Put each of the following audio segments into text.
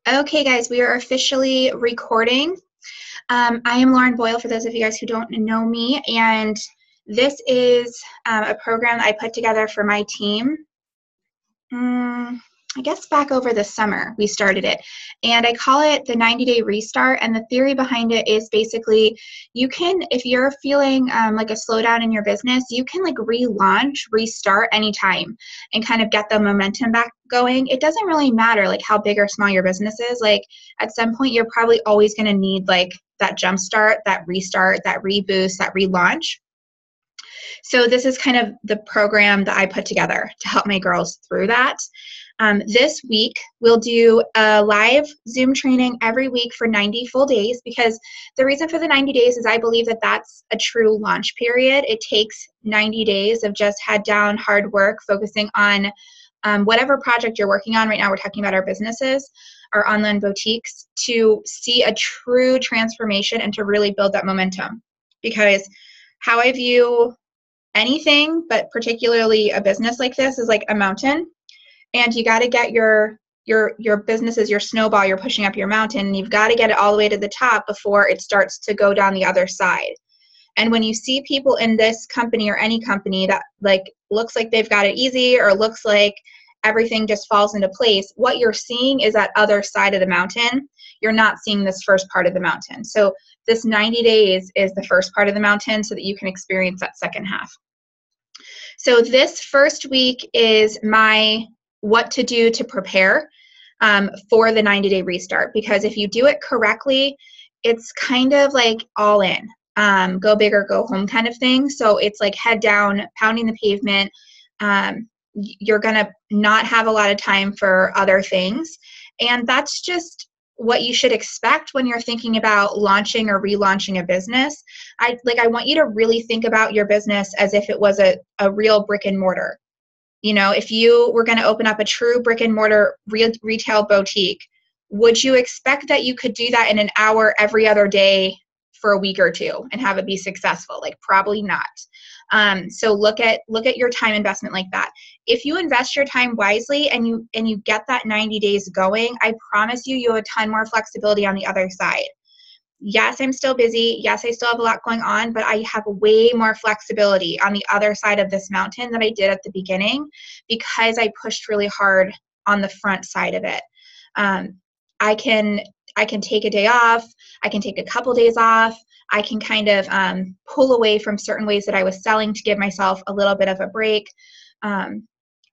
Okay, guys, we are officially recording. I am Lauren Boyle, for those of you guys who don't know me, and this is a program that I put together for my team. I guess back over the summer we started it, and I call it the 90-day restart. And the theory behind it is basically you can, if you're feeling like a slowdown in your business, you can like relaunch, restart anytime and kind of get the momentum back going. It doesn't really matter like how big or small your business is. Like at some point you're probably always going to need like that jump start, that restart, that reboost, that relaunch. So this is kind of the program that I put together to help my girls through that. This week, we'll do a live Zoom training every week for 90 full days, because the reason for the 90 days is I believe that that's a true launch period. It takes 90 days of just head down, hard work, focusing on whatever project you're working on. Right now, we're talking about our businesses, our online boutiques, to see a true transformation and to really build that momentum. Because how I view anything, but particularly a business like this, is like a mountain, and you got to get your business is your snowball. You're pushing up your mountain, and you've got to get it all the way to the top before it starts to go down the other side. And when you see people in this company or any company that like looks like they've got it easy or looks like everything just falls into place, what you're seeing is that other side of the mountain. You're not seeing this first part of the mountain. So this 90 days is the first part of the mountain so that you can experience that second half. So this first week is my what to do to prepare for the 90-day restart. Because if you do it correctly, it's kind of like all in, go big or go home kind of thing. So it's like head down, pounding the pavement. You're going to not have a lot of time for other things. And that's just what you should expect when you're thinking about launching or relaunching a business. I want you to really think about your business as if it was a real brick and mortar. You know, if you were going to open up a true brick and mortar retail boutique, would you expect that you could do that in an hour every other day for a week or two and have it be successful? Like, probably not. So look at your time investment like that. If you invest your time wisely and you get that 90 days going, I promise you have a ton more flexibility on the other side. Yes, I'm still busy. Yes, I still have a lot going on, but I have way more flexibility on the other side of this mountain than I did at the beginning, because I pushed really hard on the front side of it. I can take a day off. I can take a couple days off. I can kind of pull away from certain ways that I was selling to give myself a little bit of a break. I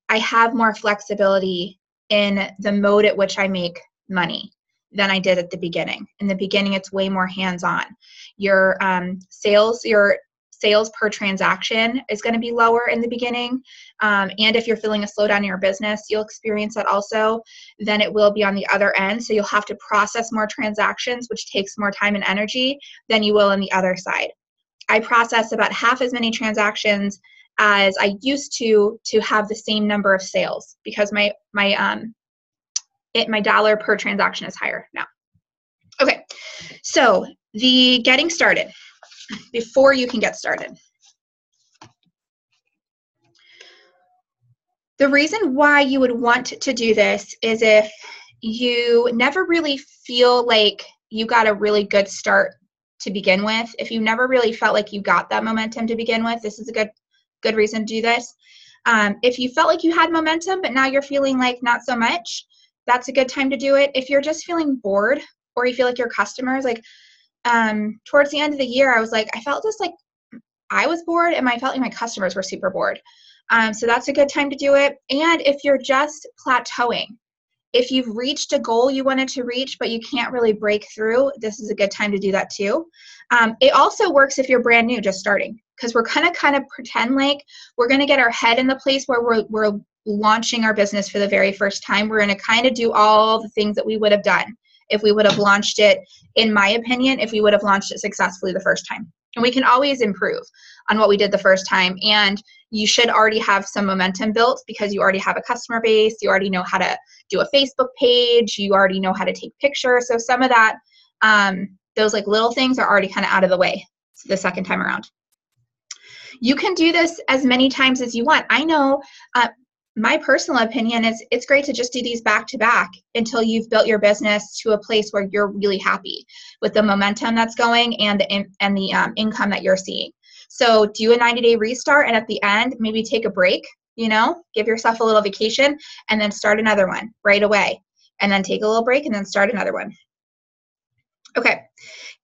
have more flexibility in the mode at which I make money than I did at the beginning. In the beginning, it's way more hands-on. Your sales per transaction is going to be lower in the beginning. And if you're feeling a slowdown in your business, you'll experience that also. Then it will be on the other end. So you'll have to process more transactions, which takes more time and energy than you will on the other side. I process about half as many transactions as I used to have the same number of sales, because my dollar per transaction is higher now. Okay, so the getting started, before you can get started. The reason why you would want to do this is if you never really feel like you got a really good start to begin with. If you never really felt like you got that momentum to begin with, this is a good reason to do this. If you felt like you had momentum, but now you're feeling like not so much, that's a good time to do it. If you're just feeling bored, or you feel like your customers, like towards the end of the year, I was like, I felt just like I was bored, and I felt like my customers were super bored. So that's a good time to do it. And if you're just plateauing, if you've reached a goal you wanted to reach, but you can't really break through, this is a good time to do that too. It also works if you're brand new, just starting, because we're going to kind of pretend like we're going to get our head in the place where we're launching our business for the very first time. We're going to kind of do all the things that we would have done if we would have launched it, in my opinion, if we would have launched it successfully the first time. And we can always improve on what we did the first time. And you should already have some momentum built, because you already have a customer base. You already know how to do a Facebook page. You already know how to take pictures. So some of that, those like little things are already kind of out of the way the second time around. You can do this as many times as you want. I know my personal opinion is it's great to just do these back to back until you've built your business to a place where you're really happy with the momentum that's going and the income that you're seeing. So do a 90-day restart, and at the end, maybe take a break, give yourself a little vacation, and then start another one right away. And then take a little break and then start another one. Okay.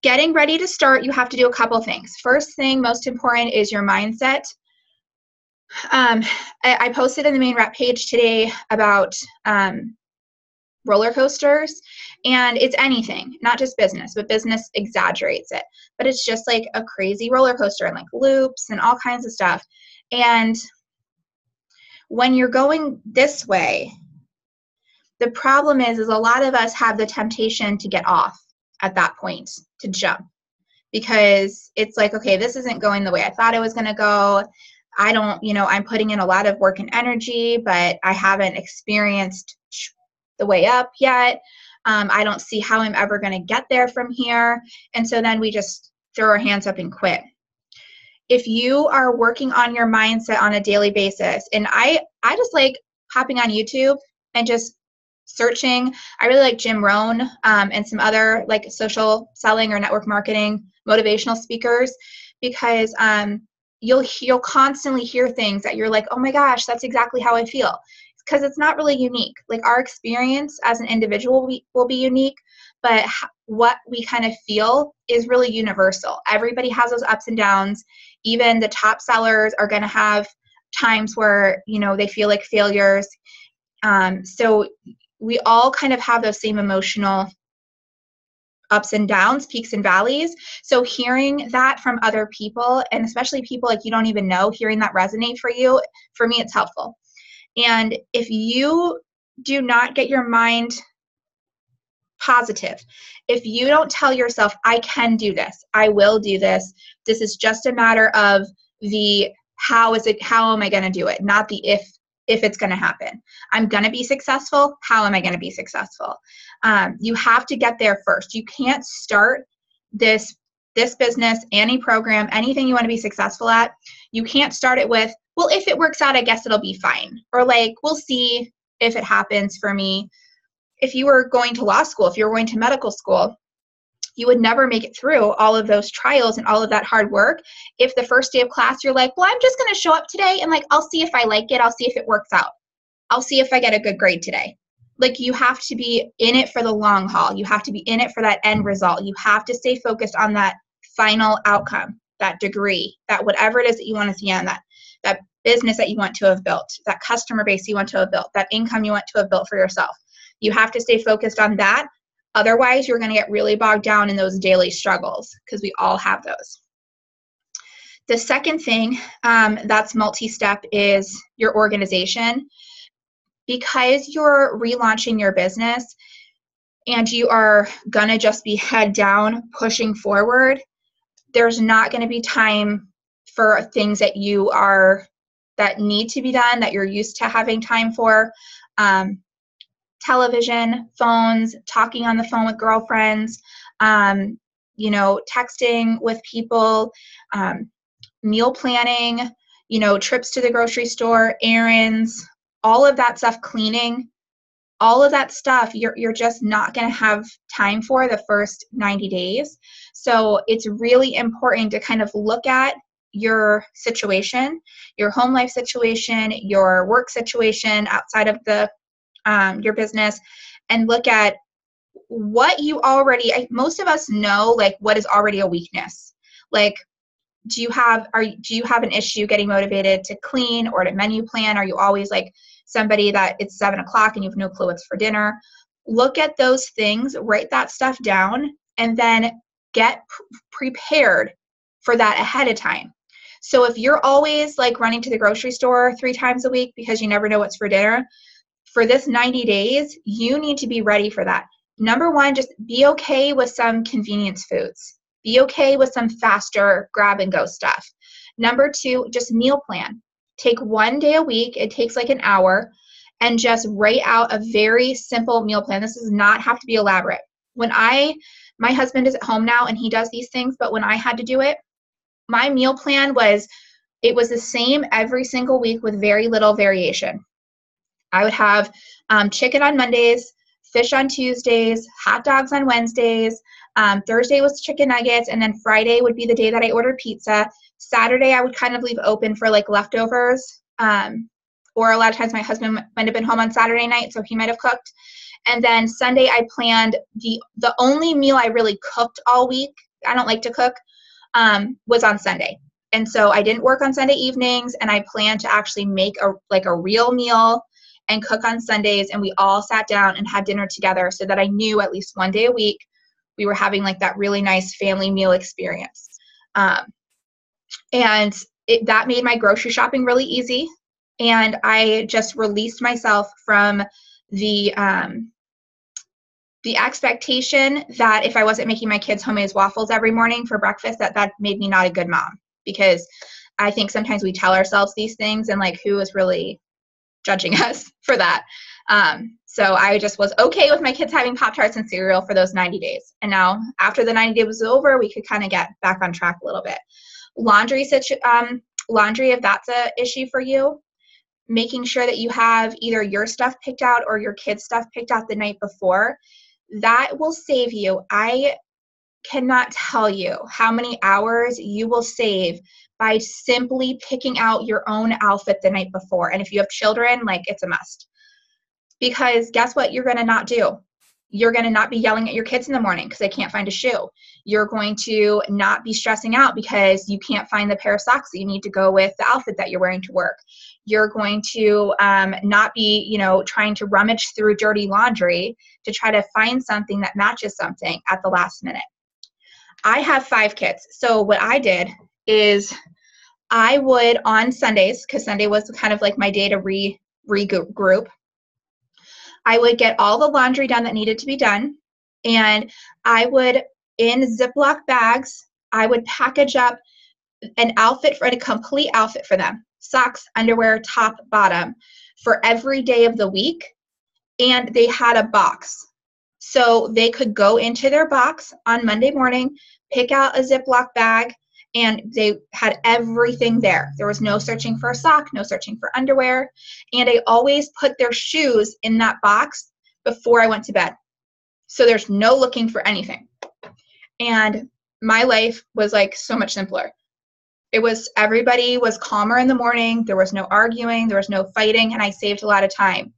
Getting ready to start, you have to do a couple things. First thing, most important, is your mindset. I posted in the main rep page today about roller coasters, and it's anything, not just business, but business exaggerates it. But it's just like a crazy roller coaster and like loops and all kinds of stuff. And when you're going this way, the problem is a lot of us have the temptation to get off at that point, to jump, because it's like, okay, this isn't going the way I thought it was going to go. I'm putting in a lot of work and energy, but I haven't experienced the way up yet. I don't see how I'm ever going to get there from here. And so then we just throw our hands up and quit. If you are working on your mindset on a daily basis, and I just like hopping on YouTube and just searching. I really like Jim Rohn and some other like social selling or network marketing motivational speakers, because you'll constantly hear things that you're like, oh my gosh, that's exactly how I feel. Because it's not really unique. Like our experience as an individual will be unique, but what we kind of feel is really universal. Everybody has those ups and downs. Even the top sellers are going to have times where, they feel like failures. So we all kind of have those same emotional ups and downs, peaks and valleys. So hearing that from other people, and especially people like you don't even know, hearing that resonate for you, for me, it's helpful. And if you do not get your mind positive, if you don't tell yourself, I can do this, I will do this, this is just a matter of the how am I going to do it, not the if it's going to happen. I'm going to be successful. How am I going to be successful? You have to get there first. You can't start this business, any program, anything you want to be successful at. You can't start it with, well, if it works out, I guess it'll be fine. Or like, we'll see if it happens for me. If you were going to law school, if you were going to medical school, you would never make it through all of those trials and all of that hard work if the first day of class you're like, well, I'm just going to show up today and like, I'll see if I like it. I'll see if it works out. I'll see if I get a good grade today. Like you have to be in it for the long haul. You have to be in it for that end result. You have to stay focused on that final outcome, that degree, that whatever it is that you want to see on that business that you want to have built, that customer base you want to have built, that income you want to have built for yourself. You have to stay focused on that. Otherwise, you're going to get really bogged down in those daily struggles, because we all have those. The second thing that's multi-step is your organization. Because you're relaunching your business and you are going to just be head down, pushing forward, there's not going to be time for things that need to be done, that you're used to having time for. Television, phones, talking on the phone with girlfriends, texting with people, meal planning, trips to the grocery store, errands, all of that stuff, cleaning, all of that stuff, you're just not going to have time for the first 90 days. So it's really important to kind of look at your situation, your home life situation, your work situation outside of your business, and look at what you already, most of us know, like what is already a weakness. Like, do you have an issue getting motivated to clean or to menu plan? Are you always like somebody that it's 7 o'clock and you have no clue what's for dinner? Look at those things, write that stuff down, and then get prepared for that ahead of time. So if you're always like running to the grocery store 3 times a week because you never know what's for dinner, for this 90 days, you need to be ready for that. Number one, just be okay with some convenience foods. Be okay with some faster grab and go stuff. Number 2, just meal plan. Take 1 day a week. It takes like an hour, and just write out a very simple meal plan. This does not have to be elaborate. My husband is at home now and he does these things, but when I had to do it, my meal plan was the same every single week with very little variation. I would have chicken on Mondays, fish on Tuesdays, hot dogs on Wednesdays. Thursday was chicken nuggets, and then Friday would be the day that I ordered pizza. Saturday I would kind of leave open for like leftovers, or a lot of times my husband might have been home on Saturday night, so he might have cooked. And then Sunday I planned the only meal I really cooked all week, I don't like to cook, was on Sunday. And so I didn't work on Sunday evenings, and I planned to actually make a real meal and cook on Sundays, and we all sat down and had dinner together so that I knew at least one day a week we were having like that really nice family meal experience. And that made my grocery shopping really easy. And I just released myself from the expectation that if I wasn't making my kids homemade waffles every morning for breakfast, that made me not a good mom. Because I think sometimes we tell ourselves these things, and like, who is really judging us for that? So I just was okay with my kids having Pop-Tarts and cereal for those 90 days. And now after the 90 days was over, we could kind of get back on track a little bit. Laundry, if that's an issue for you, making sure that you have either your stuff picked out or your kids' stuff picked out the night before, that will save you. I cannot tell you how many hours you will save by simply picking out your own outfit the night before. And if you have children, like, it's a must. Because guess what you're going to not do? You're going to not be yelling at your kids in the morning because they can't find a shoe. You're going to not be stressing out because you can't find the pair of socks that you need to go with the outfit that you're wearing to work. You're going to not be, trying to rummage through dirty laundry to try to find something that matches something at the last minute. I have 5 kids. So what I did is I would, on Sundays, because Sunday was kind of like my day to regroup, I would get all the laundry done that needed to be done, and I would, in Ziploc bags, I would package up an outfit a complete outfit for them. Socks, underwear, top, bottom, for every day of the week, and they had a box. So they could go into their box on Monday morning, pick out a Ziploc bag, and they had everything there. There was no searching for a sock, no searching for underwear. And I always put their shoes in that box before I went to bed. So there's no looking for anything. And my life was like so much simpler. Everybody was calmer in the morning. There was no arguing. There was no fighting. And I saved a lot of time.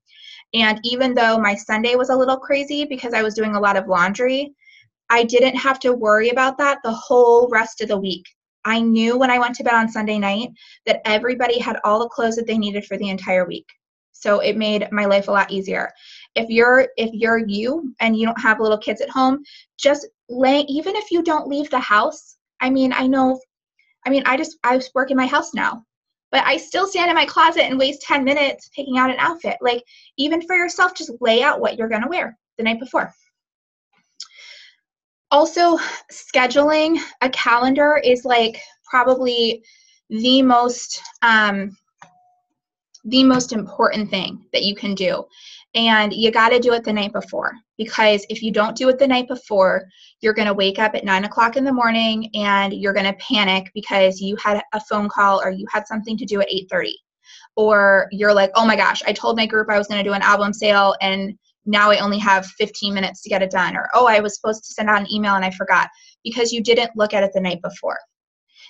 And even though my Sunday was a little crazy because I was doing a lot of laundry, I didn't have to worry about that the whole rest of the week. I knew when I went to bed on Sunday night that everybody had all the clothes that they needed for the entire week. So it made my life a lot easier. If you're you and you don't have little kids at home, just even if you don't leave the house. I work in my house now, but I still stand in my closet and waste 10 minutes picking out an outfit. Like, even for yourself, just lay out what you're going to wear the night before. Also, scheduling a calendar is like probably the most important thing that you can do. And you got to do it the night before, because if you don't do it the night before, you're going to wake up at 9 o'clock in the morning and you're going to panic because you had a phone call or you had something to do at 8:30. Or you're like, oh my gosh, I told my group I was going to do an album sale and now I only have 15 minutes to get it done. Or, oh, I was supposed to send out an email and I forgot, because you didn't look at it the night before.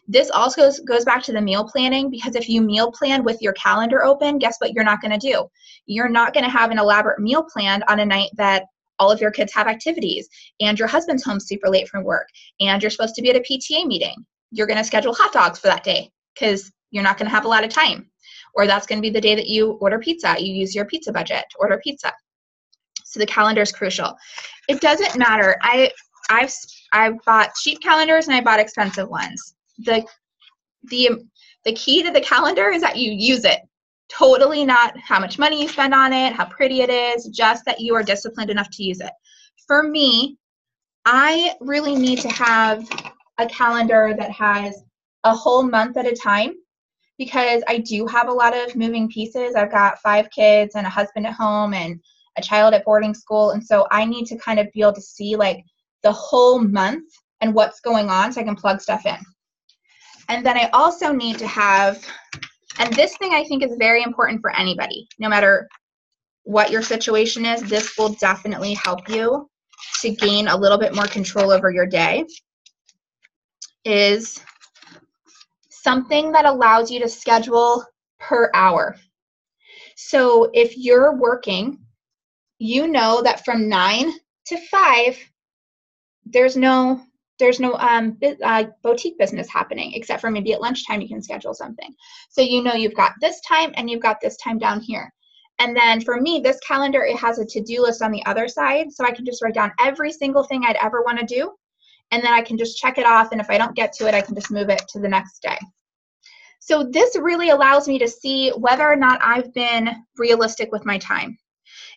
This also goes back to the meal planning, because if you meal plan with your calendar open, guess what you're not going to do? You're not going to have an elaborate meal planned on a night that all of your kids have activities and your husband's home super late from work and you're supposed to be at a PTA meeting. You're going to schedule hot dogs for that day because you're not going to have a lot of time. Or that's going to be the day that you order pizza. You use your pizza budget to order pizza. So the calendar is crucial. It doesn't matter. I've bought cheap calendars and I bought expensive ones. The key to the calendar is that you use it. Totally not how much money you spend on it, how pretty it is, just that you are disciplined enough to use it. For me, I really need to have a calendar that has a whole month at a time, because I do have a lot of moving pieces. I've got 5 kids and a husband at home and a child at boarding school. And so I need to kind of be able to see like the whole month and what's going on so I can plug stuff in. And then I also need to have, and this thing I think is very important for anybody, no matter what your situation is, this will definitely help you to gain a little bit more control over your day, is something that allows you to schedule per hour. So if you're working, you know that from 9 to 5, there's no boutique business happening, except for maybe at lunchtime you can schedule something. So you know you've got this time and you've got this time down here. And then for me, this calendar, it has a to-do list on the other side, so I can just write down every single thing I'd ever want to do, and then I can just check it off, and if I don't get to it, I can just move it to the next day. So this really allows me to see whether or not I've been realistic with my time.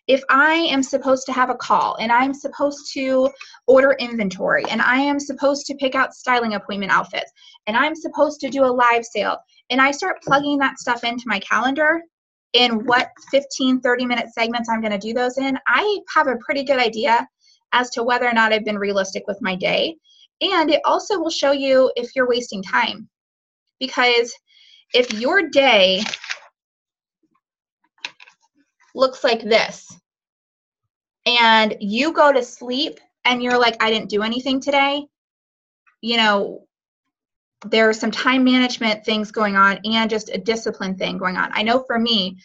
If I am supposed to have a call, and I'm supposed to order inventory, and I am supposed to pick out styling appointment outfits, and I'm supposed to do a live sale, and I start plugging that stuff into my calendar in what 15, 30-minute segments I'm going to do those in, I have a pretty good idea as to whether or not I've been realistic with my day. And it also will show you if you're wasting time. Because if your day looks like this, and you go to sleep and you're like, I didn't do anything today, you know, there are some time management things going on and just a discipline thing going on. I know for me,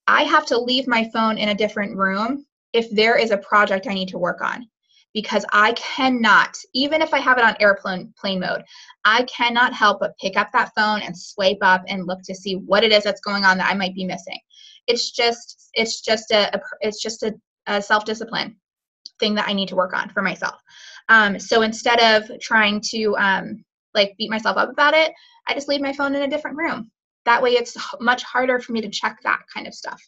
I have to leave my phone in a different room if there is a project I need to work on, because I cannot, even if I have it on airplane mode, I cannot help but pick up that phone and swipe up and look to see what it is that's going on that I might be missing. It's just a self-discipline thing that I need to work on for myself. So instead of trying to like beat myself up about it, I just leave my phone in a different room. That way it's much harder for me to check that kind of stuff.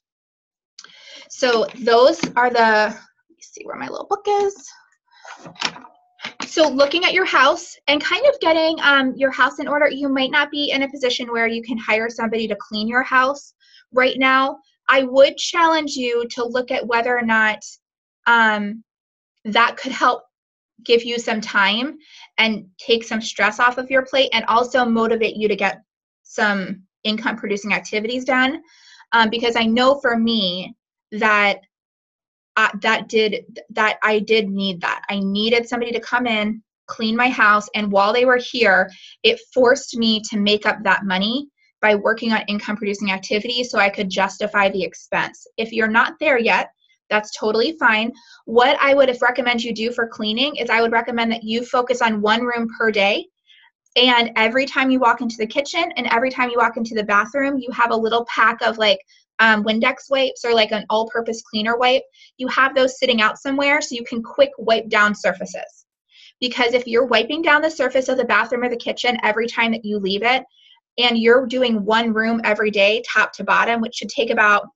So those are let me see where my little book is. So looking at your house and kind of getting your house in order. You might not be in a position where you can hire somebody to clean your house right now. I would challenge you to look at whether or not that could help give you some time and take some stress off of your plate, and also motivate you to get some income producing activities done. Because I know for me that I did need that. I needed somebody to come in, clean my house, and while they were here, it forced me to make up that money by working on income producing activities so I could justify the expense. If you're not there yet, that's totally fine. What I would recommend you do for cleaning is I would recommend that you focus on one room per day. And every time you walk into the kitchen and every time you walk into the bathroom, you have a little pack of like Windex wipes or like an all-purpose cleaner wipe. You have those sitting out somewhere so you can quick wipe down surfaces. Because if you're wiping down the surface of the bathroom or the kitchen every time that you leave it, and you're doing one room every day, top to bottom, which should take about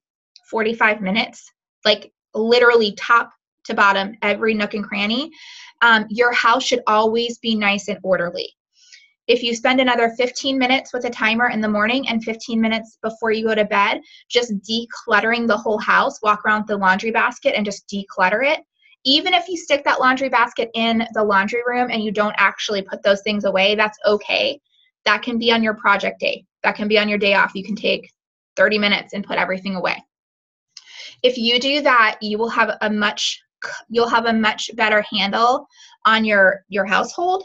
45 minutes, like literally top to bottom, every nook and cranny, your house should always be nice and orderly. If you spend another 15 minutes with a timer in the morning and 15 minutes before you go to bed, just decluttering the whole house, walk around with the laundry basket and just declutter it. Even if you stick that laundry basket in the laundry room and you don't actually put those things away, that's okay. That can be on your project day. That can be on your day off. You can take 30 minutes and put everything away. If you do that, you will have a much better handle on your household.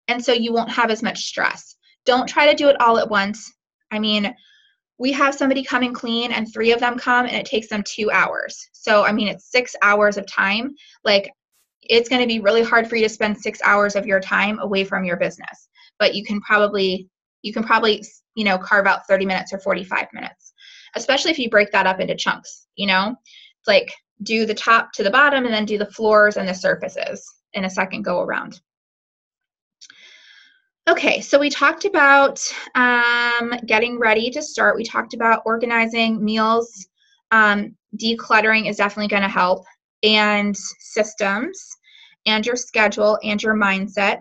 And so you won't have as much stress. Don't try to do it all at once. I mean, we have somebody come and clean and 3 of them come and it takes them 2 hours. So, I mean, it's 6 hours of time. Like, it's going to be really hard for you to spend 6 hours of your time away from your business. But you can probably, you know, carve out 30 minutes or 45 minutes, especially if you break that up into chunks, you know. It's like do the top to the bottom and then do the floors and the surfaces in a second go around. Okay, so we talked about getting ready to start. We talked about organizing meals. Decluttering is definitely going to help, and systems, and your schedule, and your mindset.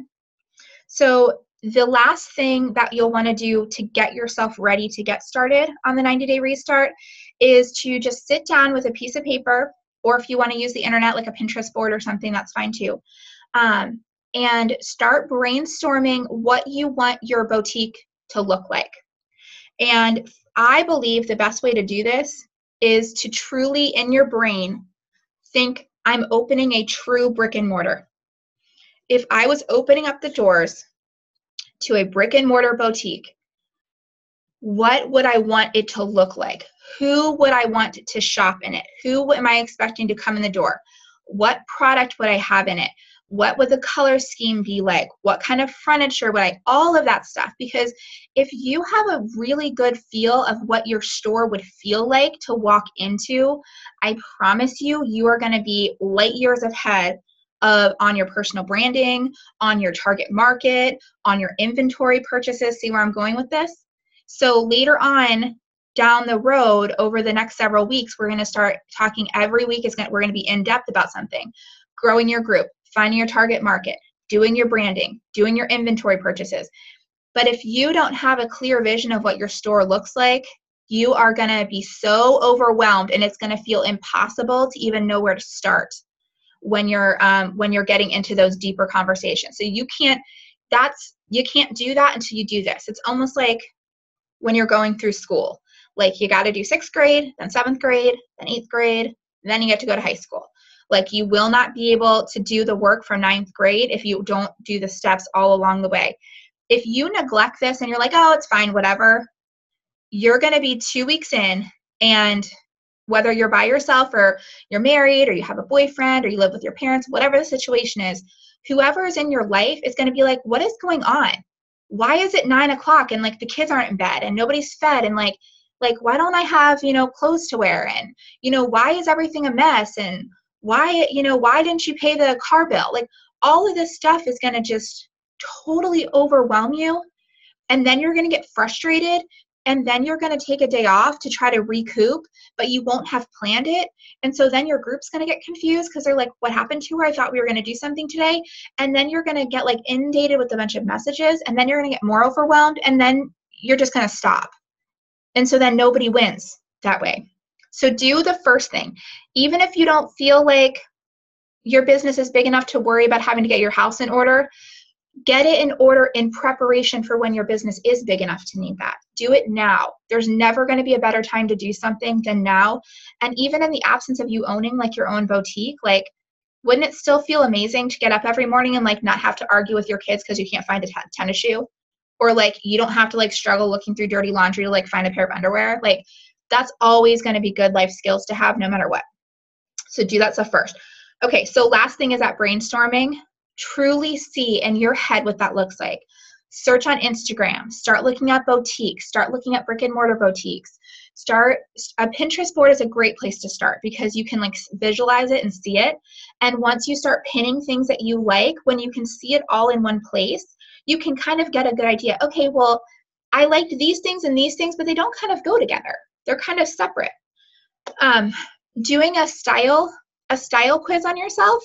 So the last thing that you'll want to do to get yourself ready to get started on the 90-day restart is to just sit down with a piece of paper, or if you want to use the internet like a Pinterest board or something, that's fine too. And start brainstorming what you want your boutique to look like. And I believe the best way to do this is to truly, in your brain, think, I'm opening a true brick and mortar. If I was opening up the doors to a brick and mortar boutique, what would I want it to look like? Who would I want to shop in it? Who am I expecting to come in the door? What product would I have in it? What would the color scheme be like? What kind of furniture would I, all of that stuff. Because if you have a really good feel of what your store would feel like to walk into, I promise you, you are going to be light years ahead on your personal branding, on your target market, on your inventory purchases. See where I'm going with this? So later on down the road, over the next several weeks, we're going to start talking every week. We're going to be in depth about something. Growing your group, finding your target market, doing your branding, doing your inventory purchases. But if you don't have a clear vision of what your store looks like, you are going to be so overwhelmed, and it's going to feel impossible to even know where to start when you're getting into those deeper conversations. So you can't do that until you do this. It's almost like when you're going through school. Like, you got to do 6th grade, then 7th grade, then 8th grade, and then you get to go to high school. Like, you will not be able to do the work from 9th grade if you don't do the steps all along the way. If you neglect this and you're like, oh, it's fine, whatever, you're going to be 2 weeks in, and whether you're by yourself or you're married or you have a boyfriend or you live with your parents, whatever the situation is, whoever is in your life is going to be like, what is going on? Why is it 9 o'clock and like the kids aren't in bed and nobody's fed, and like why don't I have, clothes to wear, and, why is everything a mess, and why didn't you pay the car bill? Like, all of this stuff is going to just totally overwhelm you. And then you're going to get frustrated, and then you're going to take a day off to try to recoup, but you won't have planned it. And so then your group's going to get confused because they're like, what happened to her? I thought we were going to do something today. And then you're going to get like inundated with a bunch of messages, and then you're going to get more overwhelmed, and then you're just going to stop. And so then nobody wins that way. So do the first thing. Even if you don't feel like your business is big enough to worry about having to get your house in order, get it in order in preparation for when your business is big enough to need that. Do it now. There's never going to be a better time to do something than now. And even in the absence of you owning like your own boutique, like, wouldn't it still feel amazing to get up every morning and like not have to argue with your kids because you can't find a tennis shoe? Or like, you don't have to like struggle looking through dirty laundry to like find a pair of underwear. Like, that's always going to be good life skills to have no matter what. So do that stuff first. Okay, so last thing is that brainstorming. Truly see in your head what that looks like. Search on Instagram. Start looking at boutiques. Start looking at brick and mortar boutiques. A Pinterest board is a great place to start because you can like visualize it and see it. And once you start pinning things that you like, when you can see it all in one place, you can kind of get a good idea. Okay, well, I liked these things and these things, but they don't kind of go together. They're kind of separate. Doing a style quiz on yourself,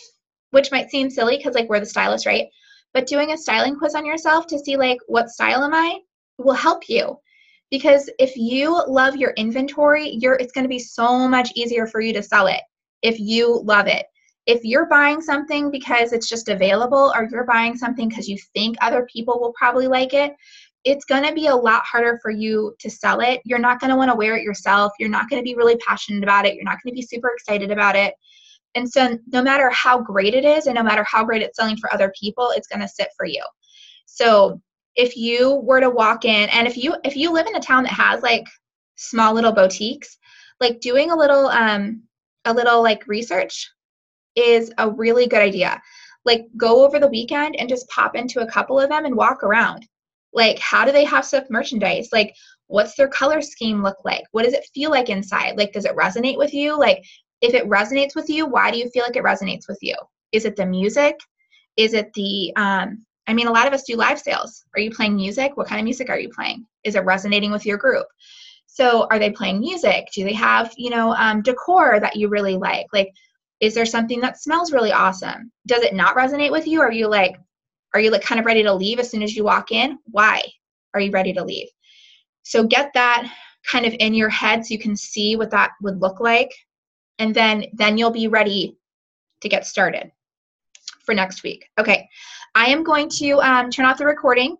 which might seem silly because like we're the stylists, right? But doing a styling quiz on yourself to see like what style am I will help you. Because if you love your inventory, it's going to be so much easier for you to sell it if you love it. If you're buying something because it's just available, or you're buying something because you think other people will probably like it, it's going to be a lot harder for you to sell it. You're not going to want to wear it yourself. You're not going to be really passionate about it. You're not going to be super excited about it. And so no matter how great it is and no matter how great it's selling for other people, it's going to sit for you. So if you were to walk in, and if you live in a town that has like small little boutiques, like doing a little like research is a really good idea. Like, go over the weekend and just pop into a couple of them and walk around. Like, how do they have stuff merchandise? Like, what's their color scheme look like? What does it feel like inside? Like, does it resonate with you? Like, if it resonates with you, why do you feel like it resonates with you? Is it the music? Is it the, a lot of us do live sales. Are you playing music? What kind of music are you playing? Is it resonating with your group? So are they playing music? Do they have, decor that you really like? Like, is there something that smells really awesome? Does it not resonate with you? Are you kind of ready to leave as soon as you walk in? Why are you ready to leave? So get that kind of in your head so you can see what that would look like. And then you'll be ready to get started for next week. Okay, I am going to turn off the recording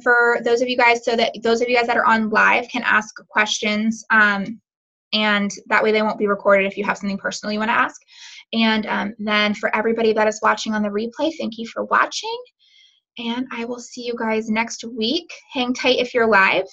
for those of you guys, so that those of you guys that are on live can ask questions. And and that way they won't be recorded if you have something personal you want to ask. And then for everybody that is watching on the replay, thank you for watching, and I will see you guys next week. Hang tight if you're live.